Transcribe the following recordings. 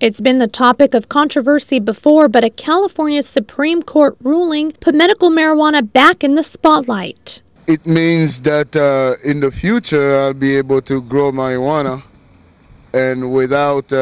It's been the topic of controversy before, but a California Supreme Court ruling put medical marijuana back in the spotlight. It means that in the future I'll be able to grow marijuana and without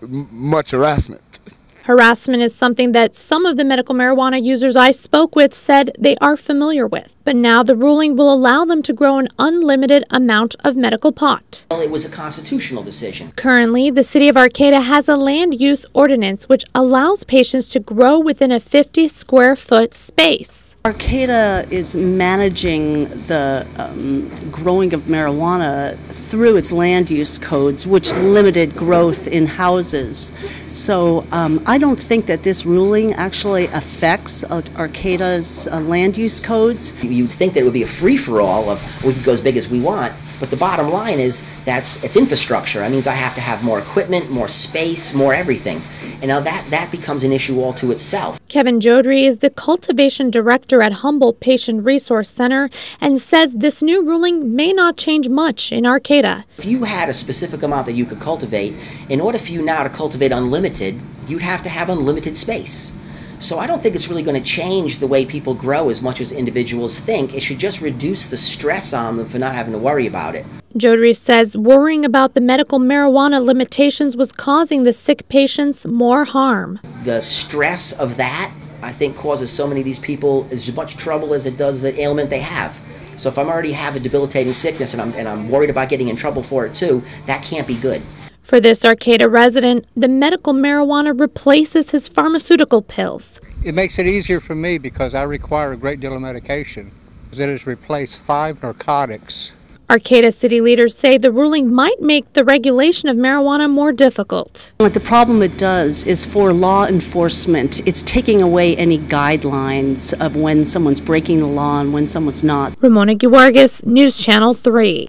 much harassment. Harassment is something that some of the medical marijuana users I spoke with said they are familiar with. But now the ruling will allow them to grow an unlimited amount of medical pot. Well, it was a constitutional decision. Currently, the city of Arcata has a land use ordinance which allows patients to grow within a 50 square foot space. Arcata is managing the growing of marijuana through its land use codes, which limited growth in houses. So I don't think that this ruling actually affects Arcata's land use codes. You'd think that it would be a free-for-all of we can go as big as we want, but the bottom line is it's infrastructure. That means I have to have more equipment, more space, more everything. And now that becomes an issue all to itself. Kevin Jodry is the cultivation director at Humboldt Patient Resource Center and says this new ruling may not change much in Arcata. If you had a specific amount that you could cultivate, in order for you now to cultivate unlimited, you'd have to have unlimited space. So I don't think it's really going to change the way people grow as much as individuals think. It should just reduce the stress on them for not having to worry about it. Jodry says worrying about the medical marijuana limitations was causing the sick patients more harm. The stress of that, I think, causes so many of these people as much trouble as it does the ailment they have. So if I'm already have a debilitating sickness and I'm worried about getting in trouble for it too, that can't be good. For this Arcata resident, the medical marijuana replaces his pharmaceutical pills. It makes it easier for me because I require a great deal of medication. It has replaced 5 narcotics. Arcata city leaders say the ruling might make the regulation of marijuana more difficult. What the problem it does is for law enforcement, it's taking away any guidelines of when someone's breaking the law and when someone's not. Ramona Guargas, News Channel 3.